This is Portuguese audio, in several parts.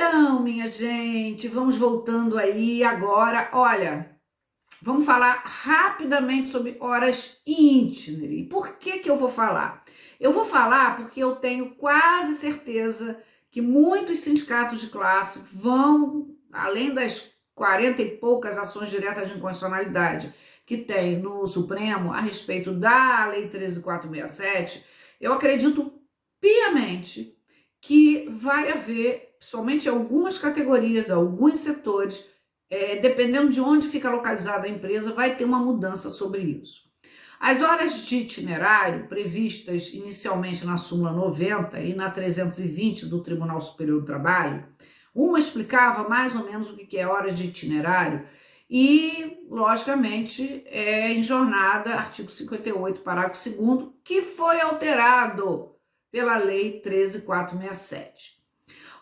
Então, minha gente, vamos voltando aí agora. Olha, vamos falar rapidamente sobre horas itinerárias. Por que eu vou falar? Eu vou falar porque eu tenho quase certeza que muitos sindicatos de classe vão, além das 40 e poucas ações diretas de inconstitucionalidade que tem no Supremo a respeito da Lei 13.467, eu acredito piamente que vai haver, principalmente em algumas categorias, alguns setores, dependendo de onde fica localizada a empresa, vai ter uma mudança sobre isso. As horas de itinerário previstas inicialmente na súmula 90 e na 320 do Tribunal Superior do Trabalho, uma explicava mais ou menos o que é hora de itinerário e, logicamente, em jornada, artigo 58, parágrafo 2º, que foi alterado pela Lei 13.467.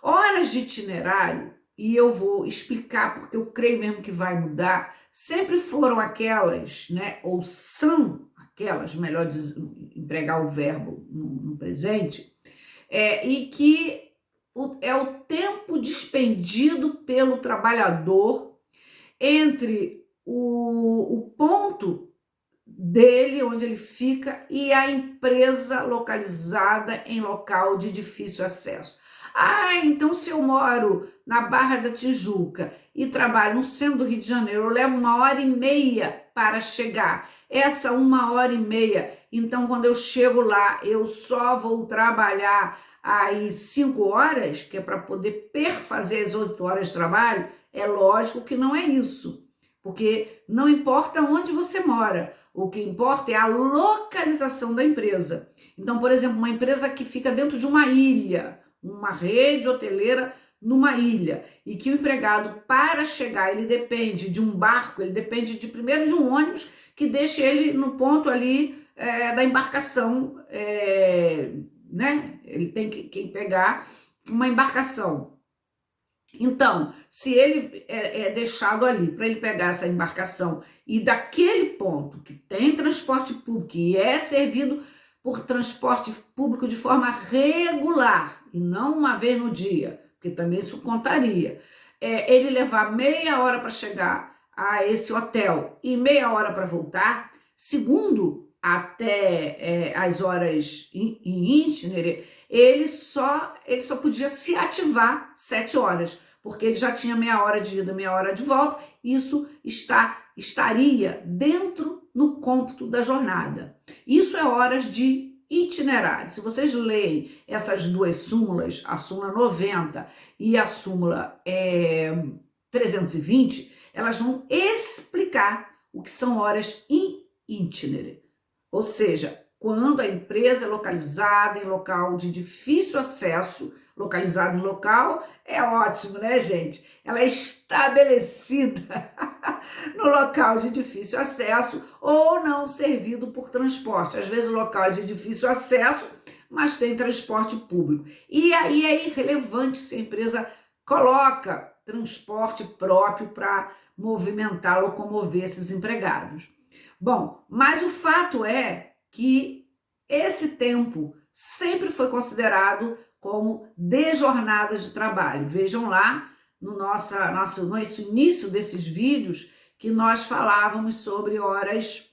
Horas de itinerário, e eu vou explicar porque eu creio mesmo que vai mudar, sempre foram aquelas, né, ou são aquelas, melhor empregar o verbo no presente, e que é o tempo despendido pelo trabalhador entre o ponto dele, onde ele fica, e a empresa localizada em local de difícil acesso. Então se eu moro na Barra da Tijuca e trabalho no centro do Rio de Janeiro, eu levo 1h30 para chegar. Essa 1h30, então quando eu chego lá, eu só vou trabalhar aí 5 horas, que é para poder perfazer as 8 horas de trabalho? É lógico que não é isso, porque não importa onde você mora, o que importa é a localização da empresa. Então, por exemplo, uma empresa que fica dentro de uma ilha, uma rede hoteleira numa ilha, e que o empregado, para chegar, ele depende de um barco, ele depende primeiro de um ônibus que deixe ele no ponto ali da embarcação, né? Ele tem que pegar uma embarcação. Então, se ele é deixado ali para ele pegar essa embarcação e daquele ponto que tem transporte público e é servido por transporte público de forma regular e não uma vez no dia, porque também isso contaria, ele levar meia hora para chegar a esse hotel e meia hora para voltar, segundo até as horas em itinerário, ele só podia se ativar 7 horas, porque ele já tinha meia hora de ida, meia hora de volta. Isso estaria dentro no cômputo da jornada. Isso é horas de itinerário. Se vocês leem essas duas súmulas, a súmula 90 e a súmula 320, elas vão explicar o que são horas in itinere. Ou seja, quando a empresa é localizada em local de difícil acesso, localizada em local, é ótimo, né, gente? Ela é estabelecida no local de difícil acesso ou não servido por transporte. Às vezes o local é de difícil acesso, mas tem transporte público. E aí é irrelevante se a empresa coloca transporte próprio para movimentar, locomover esses empregados. Bom, mas o fato é que esse tempo sempre foi considerado como de jornada de trabalho. Vejam lá no nosso início desses vídeos que nós falávamos sobre horas,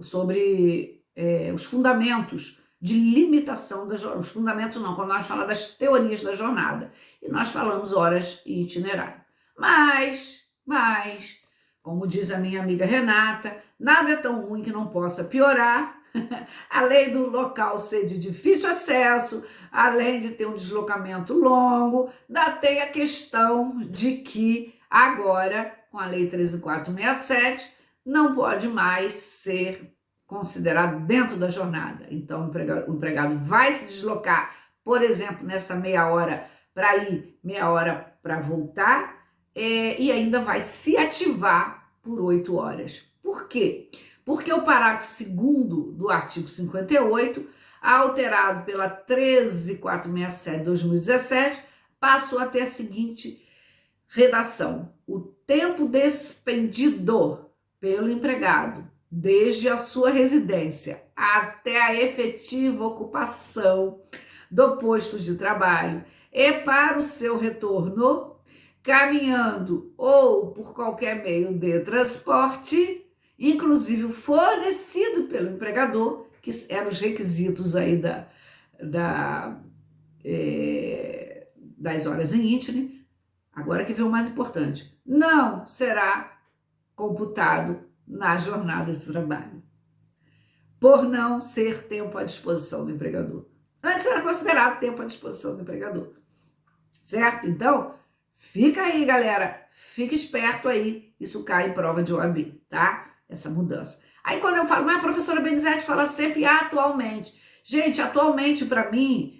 sobre os fundamentos de limitação da jornada, os fundamentos não, quando nós falamos das teorias da jornada, e nós falamos horas e itinerário. Mas, como diz a minha amiga Renata, nada é tão ruim que não possa piorar. Além do local ser de difícil acesso, além de ter um deslocamento longo, tem a questão de que agora, com a Lei 13.467, não pode mais ser considerado dentro da jornada. Então, o empregado vai se deslocar, por exemplo, nessa meia hora para ir, meia hora para voltar, e ainda vai se ativar por 8 horas. Por quê? Porque o parágrafo 2º do artigo 58, alterado pela 13.467 de 2017, passou a ter a seguinte redação: o tempo despendido pelo empregado desde a sua residência até a efetiva ocupação do posto de trabalho e para o seu retorno, caminhando ou por qualquer meio de transporte, inclusive fornecido pelo empregador, que eram os requisitos aí das horas em ínterim. Agora que vem o mais importante, não será computado na jornada de trabalho, por não ser tempo à disposição do empregador. Antes era considerado tempo à disposição do empregador, certo? Então, fica aí, galera, fica esperto aí, isso cai em prova de OAB, tá? Essa mudança. Aí quando eu falo, mas a professora Benizete fala sempre atualmente. Gente, atualmente para mim,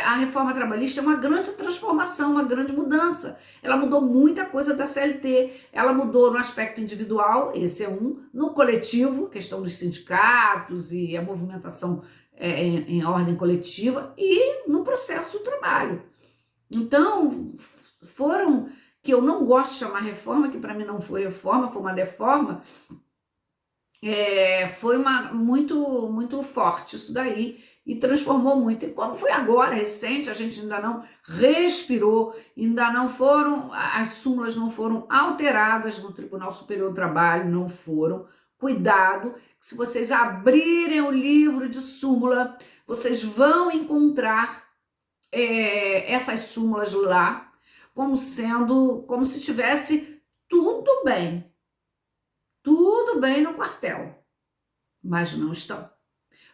a reforma trabalhista é uma grande transformação, uma grande mudança. Ela mudou muita coisa da CLT, ela mudou no aspecto individual, esse é um, no coletivo, questão dos sindicatos e a movimentação em ordem coletiva, e no processo do trabalho. Então, foram, que eu não gosto de chamar reforma, que para mim não foi reforma, foi uma deforma, foi muito forte isso daí, e transformou muito. E como foi agora, recente, a gente ainda não respirou, ainda não foram, as súmulas não foram alteradas no Tribunal Superior do Trabalho, não foram. Cuidado, se vocês abrirem o livro de súmula, vocês vão encontrar essas súmulas lá, como se tivesse tudo bem no quartel, mas não estão,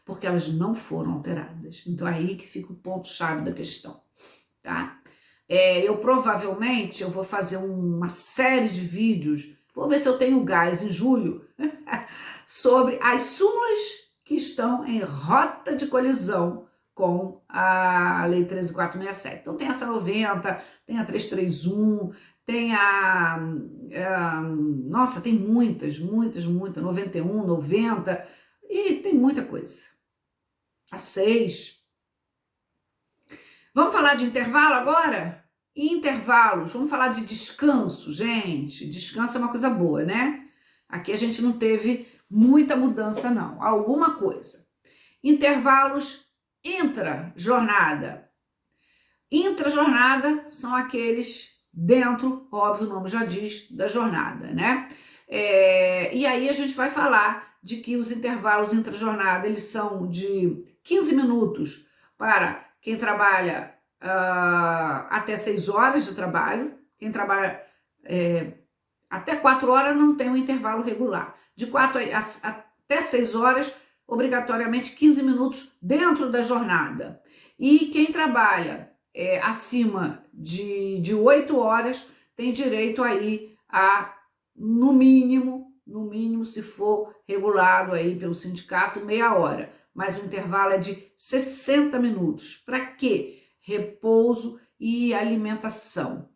porque elas não foram alteradas. Então, aí que fica o ponto-chave da questão, tá? Eu provavelmente vou fazer uma série de vídeos, vou ver se eu tenho gás em julho, sobre as súmulas que estão em rota de colisão com a Lei 13.467. Então, tem essa 90, tem a 331, tem nossa, tem muitas, 91, 90, e tem muita coisa. A 6. Vamos falar de intervalo agora? Intervalos, vamos falar de descanso, gente. Descanso é uma coisa boa, né? Aqui a gente não teve muita mudança, não. Alguma coisa. Intervalos intra-jornada. Intra-jornada são aqueles dentro, óbvio, o nome já diz, da jornada, né? E aí a gente vai falar de que os intervalos intra-jornada, eles são de 15 minutos para quem trabalha até 6 horas de trabalho, quem trabalha até 4 horas não tem um intervalo regular. De 4 até 6 horas, obrigatoriamente 15 minutos dentro da jornada. E quem trabalha acima de 8 horas tem direito aí a, no mínimo, se for regulado aí pelo sindicato, meia hora. Mas o intervalo é de 60 minutos. Para quê? Repouso e alimentação.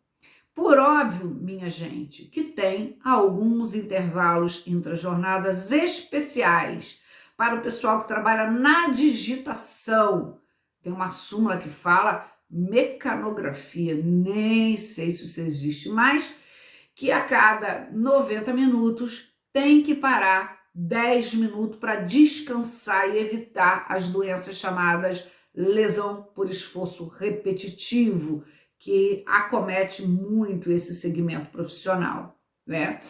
Por óbvio, minha gente, que tem alguns intervalos intra-jornadas especiais para o pessoal que trabalha na digitação. Tem uma súmula que fala mecanografia, nem sei se isso existe mais, que a cada 90 minutos tem que parar 10 minutos para descansar e evitar as doenças chamadas lesão por esforço repetitivo, que acomete muito esse segmento profissional, né?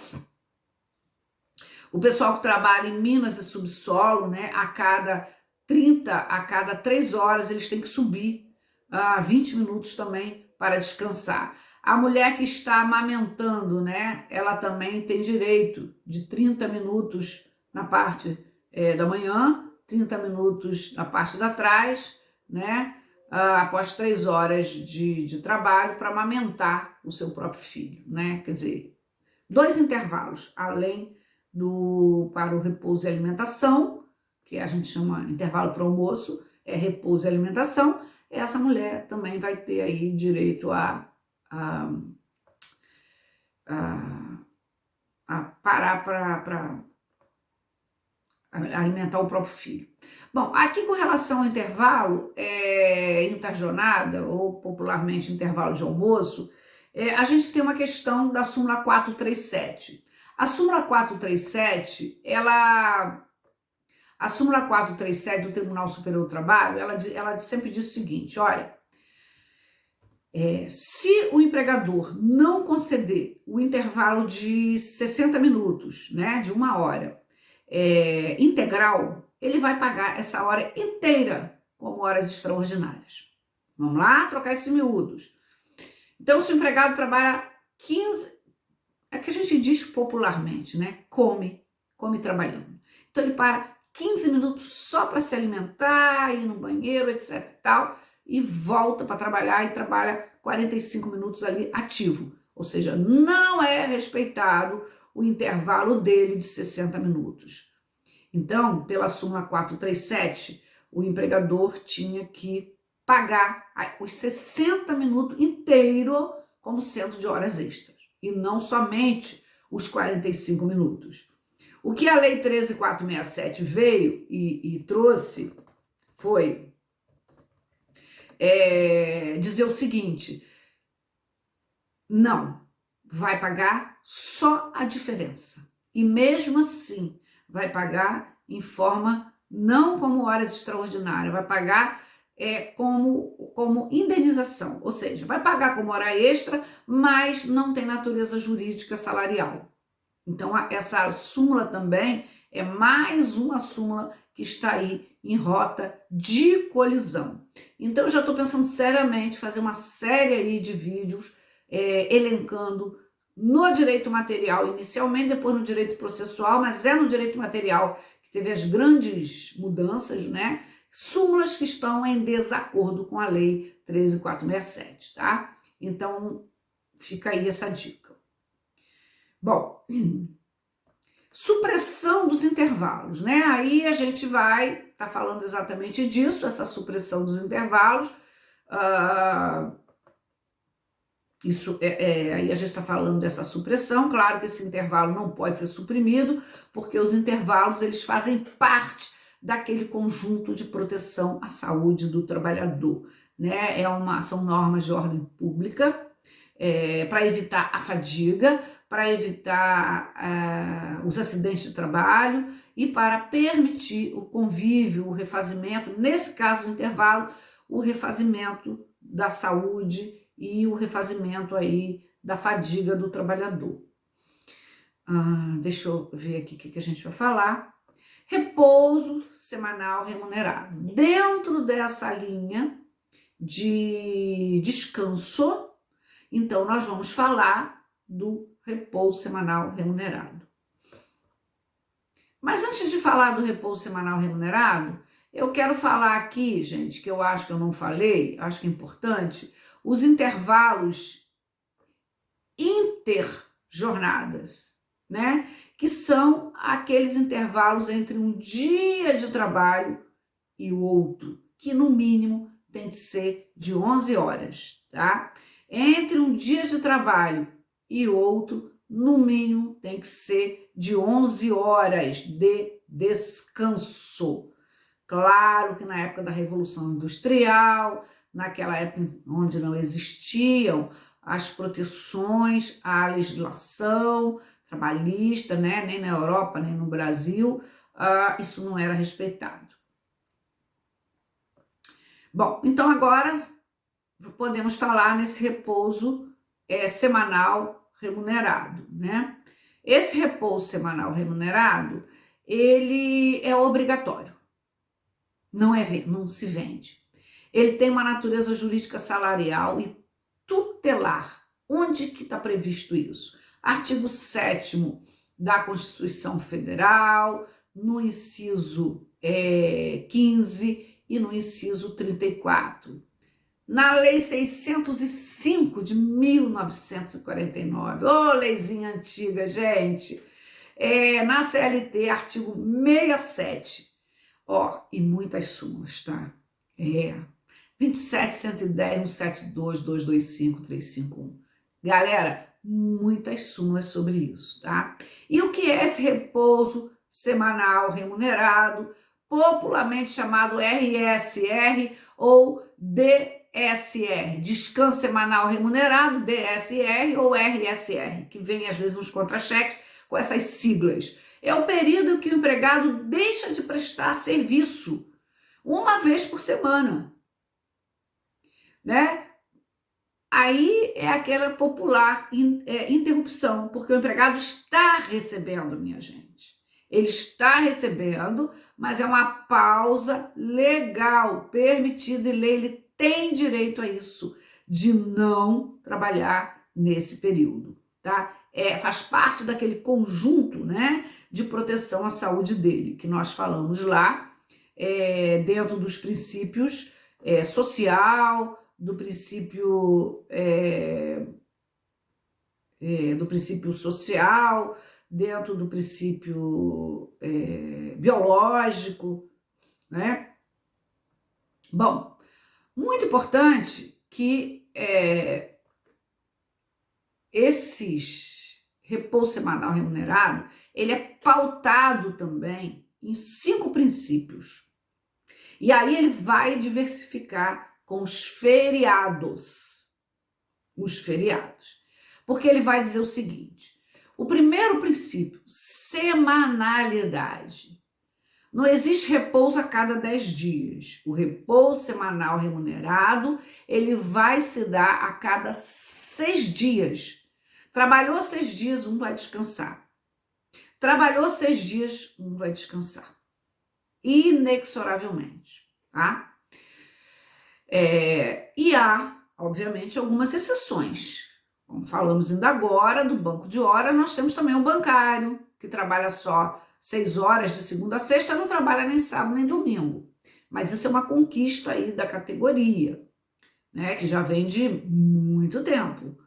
O pessoal que trabalha em minas e subsolo, né, a cada 3 horas, eles têm que subir 20 minutos também para descansar. A mulher que está amamentando, né, ela também tem direito de 30 minutos na parte da manhã, 30 minutos na parte da tarde, né, após 3 horas de trabalho para amamentar o seu próprio filho, né? Quer dizer, 2 intervalos, além para o repouso e alimentação, que a gente chama intervalo para o almoço, repouso e alimentação. Essa mulher também vai ter aí direito a parar para alimentar o próprio filho. Bom, aqui com relação ao intervalo interjornada, ou popularmente intervalo de almoço, a gente tem uma questão da súmula 437. A súmula 437, a súmula 437 do Tribunal Superior do Trabalho, ela sempre diz o seguinte, olha, se o empregador não conceder o intervalo de 60 minutos, né, de 1 hora, integral, ele vai pagar essa hora inteira como horas extraordinárias. Vamos lá, trocar esses miúdos. Então, se o empregado trabalha 15, é que a gente diz popularmente, né, come trabalhando. Então, ele para 15 minutos só para se alimentar, ir no banheiro, etc e tal, e volta para trabalhar e trabalha 45 minutos ali ativo. Ou seja, não é respeitado o intervalo dele de 60 minutos. Então, pela súmula 437, o empregador tinha que pagar os 60 minutos inteiro como sendo de horas extras, e não somente os 45 minutos. O que a Lei 13.467 veio e trouxe foi dizer o seguinte, não, vai pagar só a diferença. E mesmo assim, vai pagar em forma não como horas extraordinárias, vai pagar como indenização, ou seja, vai pagar como hora extra, mas não tem natureza jurídica salarial. Então, essa súmula também é mais uma súmula que está aí em rota de colisão. Então, eu já estou pensando seriamente em fazer uma série aí de vídeos elencando no direito material inicialmente, depois no direito processual, mas no direito material que teve as grandes mudanças, né? Súmulas que estão em desacordo com a Lei 13.467, tá? Então, fica aí essa dica. Bom, supressão dos intervalos, né? Aí a gente vai estar falando exatamente disso, essa supressão dos intervalos. Aí a gente está falando dessa supressão. Claro que esse intervalo não pode ser suprimido, porque os intervalos eles fazem parte daquele conjunto de proteção à saúde do trabalhador, né? São normas de ordem pública para evitar a fadiga, para evitar os acidentes de trabalho e para permitir o convívio, o refazimento, nesse caso do intervalo, o refazimento da saúde e o refazimento aí da fadiga do trabalhador. Deixa eu ver aqui o que a gente vai falar. Repouso semanal remunerado. Dentro dessa linha de descanso, então nós vamos falar do repouso semanal remunerado. Mas antes de falar do repouso semanal remunerado, eu quero falar aqui, gente, que eu acho que eu não falei, acho que é importante, os intervalos interjornadas, né? Que são aqueles intervalos entre um dia de trabalho e o outro, que no mínimo tem que ser de 11 horas, tá? Entre um dia de trabalho e outro, no mínimo tem que ser de 11 horas de descanso. Claro que na época da Revolução Industrial, naquela época onde não existiam as proteções à legislação trabalhista, né? Nem na Europa, nem no Brasil, isso não era respeitado. Bom, então agora podemos falar nesse repouso semanal remunerado, né? Esse repouso semanal remunerado, ele é obrigatório, não se vende. Ele tem uma natureza jurídica salarial e tutelar. Onde que está previsto isso? Artigo 7º da Constituição Federal, no inciso 15 e no inciso 34. Na Lei 605 de 1949, leizinha antiga, gente, na CLT, artigo 67, e muitas súmulas, tá? 27, 110, 172, 225, 351. Galera, muitas súmulas sobre isso, tá? E o que é esse repouso semanal remunerado, popularmente chamado RSR ou DSR, descanso semanal remunerado, DSR ou RSR, que vem às vezes nos contra-cheques, com essas siglas? É o período que o empregado deixa de prestar serviço uma vez por semana, né? Aí é aquela popular interrupção, porque o empregado está recebendo, minha gente. Ele está recebendo, mas é uma pausa legal, permitida em lei, ele tem direito a isso, de não trabalhar nesse período, tá? Faz parte daquele conjunto, né, de proteção à saúde dele, que nós falamos lá, dentro dos princípios social, do princípio social, dentro do princípio biológico, né? Bom, muito importante que esses repouso semanal remunerado, ele é pautado também em 5 princípios. E aí ele vai diversificar com os feriados. Os feriados. Porque ele vai dizer o seguinte: o primeiro princípio, semanalidade. Não existe repouso a cada 10 dias. O repouso semanal remunerado, ele vai se dar a cada 6 dias. Trabalhou 6 dias, um vai descansar. Trabalhou 6 dias, um vai descansar. Inexoravelmente, tá? E há, obviamente, algumas exceções. Como falamos ainda agora do banco de hora, nós temos também o bancário, que trabalha só 6 horas de segunda a sexta, não trabalha nem sábado nem domingo. Mas isso é uma conquista aí da categoria, né, que já vem de muito tempo.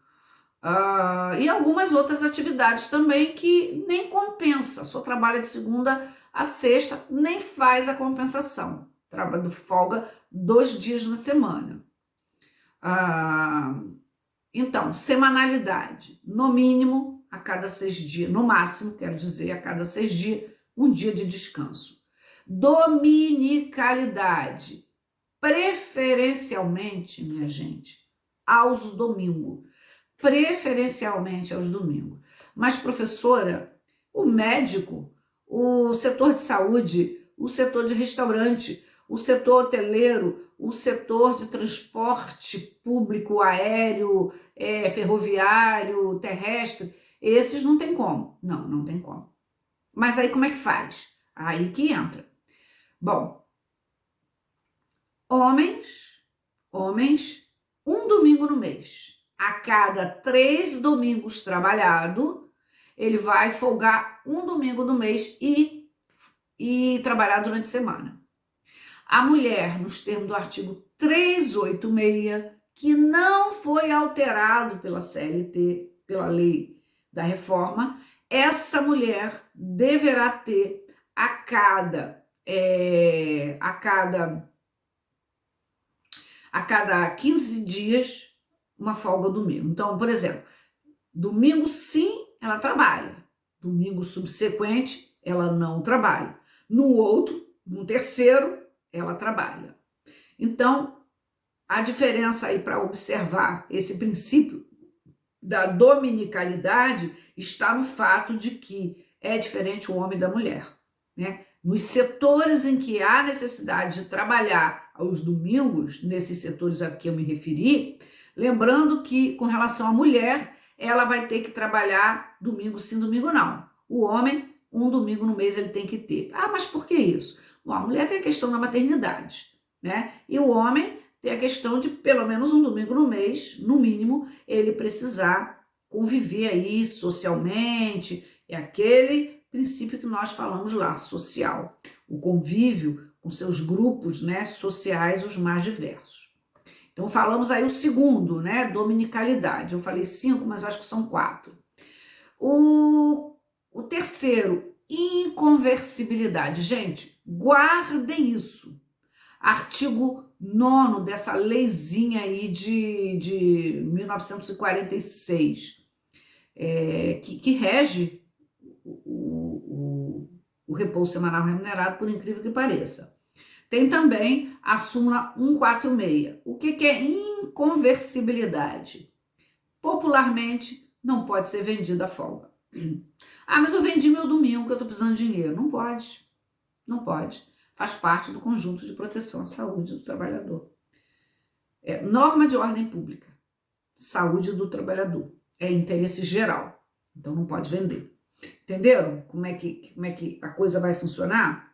E algumas outras atividades também que nem compensa, só trabalha de segunda a sexta, nem faz a compensação. Trabalha folga 2 dias na semana. Então, semanalidade, no mínimo a cada 6 dias, no máximo, quero dizer, a cada 6 dias, um dia de descanso. Dominicalidade, preferencialmente, minha gente, aos domingos. Preferencialmente aos domingos. Mas, professora, o médico, o setor de saúde, o setor de restaurante, o setor hoteleiro, o setor de transporte público, aéreo, ferroviário, terrestre, esses não tem como. Não tem como. Mas aí como é que faz? Aí que entra. Bom, homens, um domingo no mês. A cada 3 domingos trabalhado, ele vai folgar um domingo no mês e trabalhar durante a semana. A mulher, nos termos do artigo 386, que não foi alterado pela CLT, pela lei da reforma, essa mulher deverá ter a cada 15 dias uma folga domingo. Então, por exemplo, domingo sim, ela trabalha. Domingo subsequente, ela não trabalha. No terceiro, ela trabalha. Então, a diferença aí para observar esse princípio da dominicalidade está no fato de que é diferente o homem da mulher, né? Nos setores em que há necessidade de trabalhar aos domingos, nesses setores a que eu me referi, lembrando que, com relação à mulher, ela vai ter que trabalhar domingo sim, domingo não. O homem, um domingo no mês ele tem que ter. Mas por que isso? Bom, a mulher tem a questão da maternidade, né? E o homem tem a questão de pelo menos um domingo no mês, no mínimo, ele precisar conviver aí socialmente. É aquele princípio que nós falamos lá, social. O convívio com seus grupos, né, sociais, os mais diversos. Então, falamos aí o segundo, né, dominicalidade. Eu falei 5, mas acho que são 4. O terceiro, inconversibilidade. Gente, guardem isso. Artigo 9º dessa leizinha aí de 1946, que rege o repouso semanal remunerado, por incrível que pareça. Tem também a súmula 146. O que é inconversibilidade? Popularmente, não pode ser vendida a folga. Ah, mas eu vendi meu domingo que eu estou precisando de dinheiro. Não pode, não pode. Faz parte do conjunto de proteção à saúde do trabalhador. É norma de ordem pública, saúde do trabalhador. É interesse geral, então não pode vender. Entenderam como é que a coisa vai funcionar?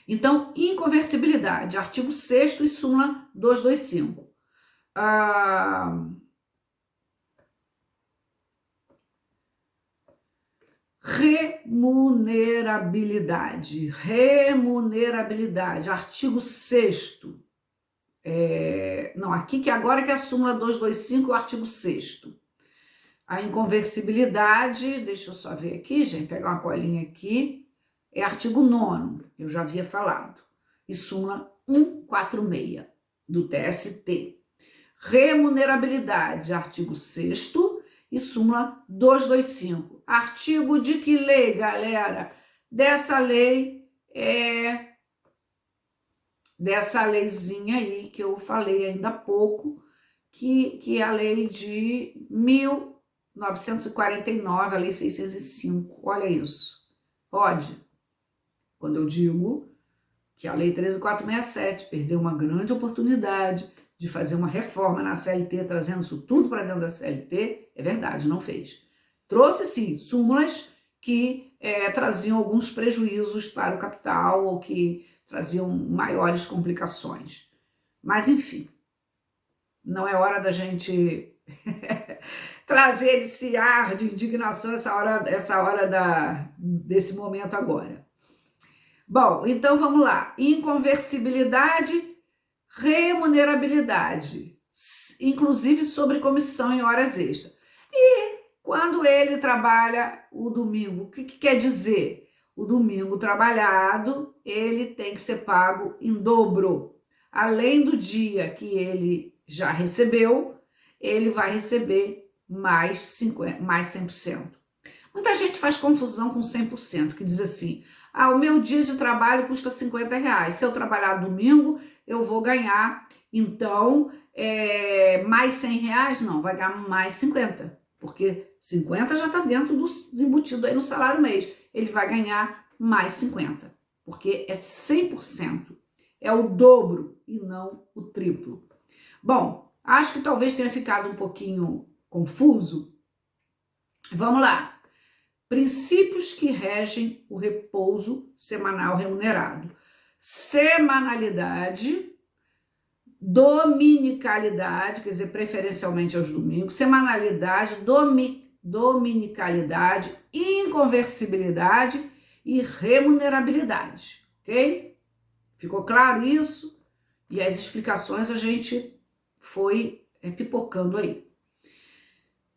Então, inconversibilidade, artigo 6º e súmula 225. Remunerabilidade, artigo 6º. Não, aqui que agora que é a súmula 225, o artigo 6º. A inconversibilidade, deixa eu só ver aqui, gente, pegar uma colinha aqui, é artigo 9º, eu já havia falado, e súmula 146 do TST. Remunerabilidade, artigo 6º e súmula 225. Artigo de que lei, galera? Dessa lei dessa leizinha aí que eu falei ainda há pouco, que é a lei de 1949, a lei 605. Olha isso. Pode. Quando eu digo que a lei 13467 perdeu uma grande oportunidade de fazer uma reforma na CLT, trazendo isso tudo para dentro da CLT, é verdade, não fez. Trouxe, sim, súmulas que traziam alguns prejuízos para o capital ou que traziam maiores complicações. Mas, enfim, não é hora da gente trazer esse ar de indignação essa hora desse momento agora. Bom, então vamos lá. Inconversibilidade, remunerabilidade, inclusive sobre comissão em horas extras. E quando ele trabalha o domingo, o que quer dizer? O domingo trabalhado, ele tem que ser pago em dobro. Além do dia que ele já recebeu, ele vai receber mais 100%. Muita gente faz confusão com 100%, que diz assim, o meu dia de trabalho custa R$50. Se eu trabalhar domingo, eu vou ganhar, então, mais R$100? Não, vai ganhar mais 50, porque 50 já está dentro do embutido aí no salário mês. Ele vai ganhar mais 50, porque é 100%. É o dobro e não o triplo. Bom, acho que talvez tenha ficado um pouquinho confuso. Vamos lá. Princípios que regem o repouso semanal remunerado. Semanalidade, dominicalidade, quer dizer, preferencialmente aos domingos, semanalidade, dominicalidade, inconversibilidade e remunerabilidade, ok? Ficou claro isso? E as explicações a gente foi pipocando aí.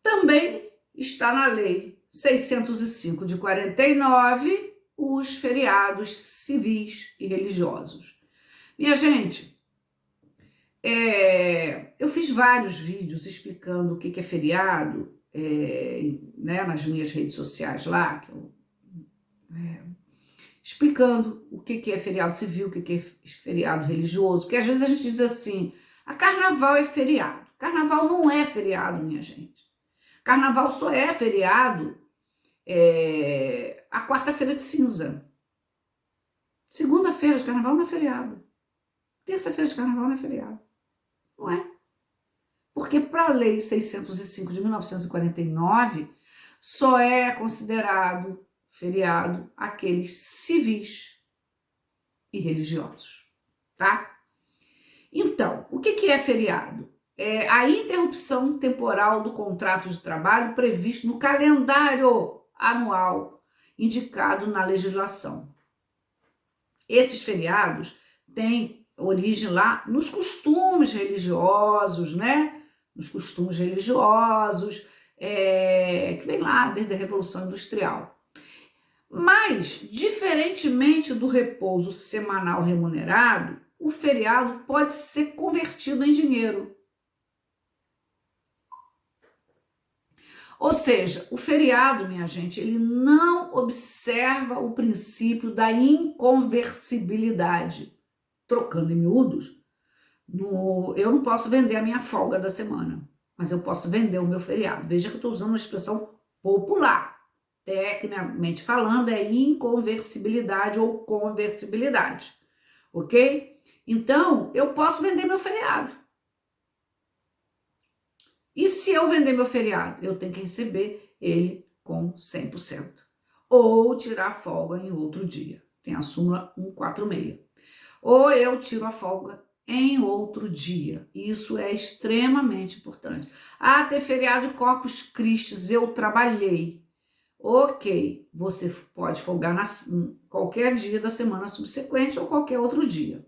Também está na lei 605 de 49, os feriados civis e religiosos. Minha gente, eu fiz vários vídeos explicando o que é feriado, né, nas minhas redes sociais lá, explicando o que é feriado civil, o que é feriado religioso, porque às vezes a gente diz assim, a carnaval é feriado. Carnaval não é feriado, minha gente. Carnaval só é feriado a quarta-feira de cinza. Segunda-feira de carnaval não é feriado. Terça-feira de carnaval não é feriado. Não é? Porque para a lei 605 de 1949, só é considerado feriado aqueles civis e religiosos, tá? Então, o que é feriado? É a interrupção temporal do contrato de trabalho previsto no calendário anual indicado na legislação. Esses feriados têm origem lá nos costumes religiosos, né? Nos costumes religiosos, que vem lá desde a Revolução Industrial. Mas, diferentemente do repouso semanal remunerado, o feriado pode ser convertido em dinheiro. Ou seja, o feriado, minha gente, ele não observa o princípio da inconversibilidade. Trocando em miúdos, eu não posso vender a minha folga da semana, mas eu posso vender o meu feriado. Veja que eu estou usando uma expressão popular. tecnicamente falando, é inconversibilidade ou conversibilidade, ok? Então, eu posso vender meu feriado. E se eu vender meu feriado, eu tenho que receber ele com 100%. Ou tirar folga em outro dia. Tem a súmula 146. Ou eu tiro a folga em outro dia. Isso é extremamente importante. Ah, ter feriado de Corpus Christi, eu trabalhei. Ok, você pode folgar qualquer dia da semana subsequente ou qualquer outro dia.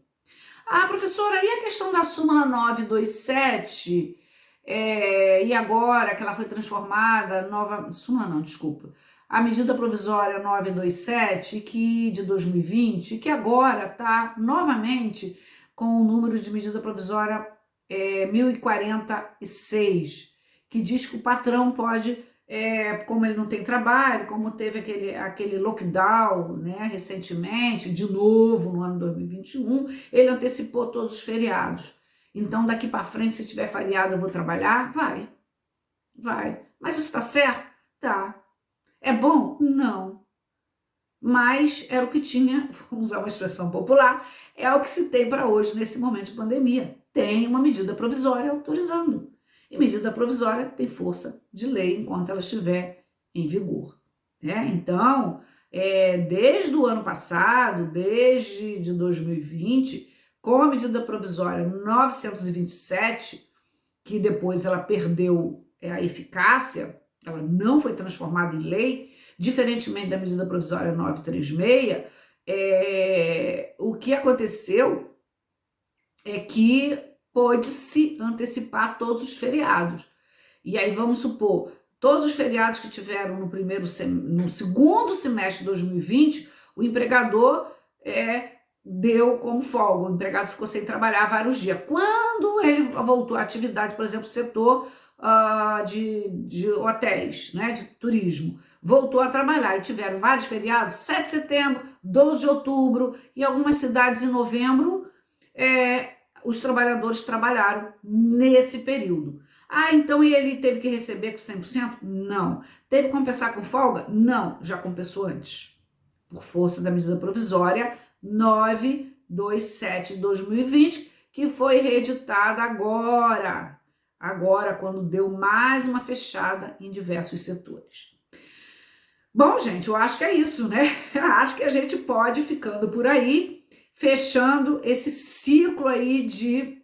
Ah, professora, e a questão da súmula 927? E agora que ela foi transformada, súmula não, desculpa. A medida provisória 927, que de 2020, que agora está novamente com o número de medida provisória 1046, que diz que o patrão pode, como ele não tem trabalho, como teve aquele lockdown, né, recentemente, de novo no ano 2021, ele antecipou todos os feriados. Então, daqui para frente, se tiver feriado, eu vou trabalhar? Vai. Mas isso está certo? Tá. É bom? Não. Mas era o que tinha, vamos usar uma expressão popular, é o que se tem para hoje, nesse momento de pandemia. Tem uma medida provisória autorizando. E medida provisória tem força de lei enquanto ela estiver em vigor. Né? Então, desde o ano passado, desde de 2020, com a medida provisória 927, que depois ela perdeu a eficácia, ela não foi transformada em lei, diferentemente da medida provisória 936, o que aconteceu é que pôde-se antecipar todos os feriados. E aí vamos supor, todos os feriados que tiveram no segundo semestre de 2020, o empregador deu como folga, o empregado ficou sem trabalhar vários dias. Quando ele voltou à atividade, por exemplo, setor de hotéis, né, de turismo, voltou a trabalhar e tiveram vários feriados, 7 de setembro, 12 de outubro, e algumas cidades em novembro, os trabalhadores trabalharam nesse período. Ah, então ele teve que receber com 100%? Não. Teve que compensar com folga? Não, já compensou antes. Por força da medida provisória 927 de 2020, que foi reeditada agora, quando deu mais uma fechada em diversos setores. Bom, gente, eu acho que é isso, né? Acho que a gente pode ir ficando por aí, fechando esse ciclo aí de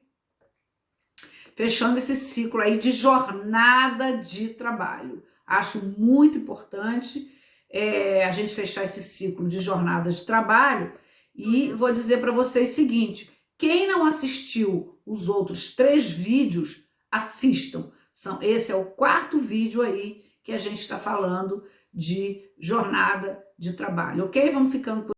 jornada de trabalho. Acho muito importante a gente fechar esse ciclo de jornada de trabalho e vou dizer para vocês o seguinte, quem não assistiu os outros 3 vídeos, assistam. Esse é o 4º vídeo aí que a gente está falando de jornada de trabalho, ok? Vamos ficando por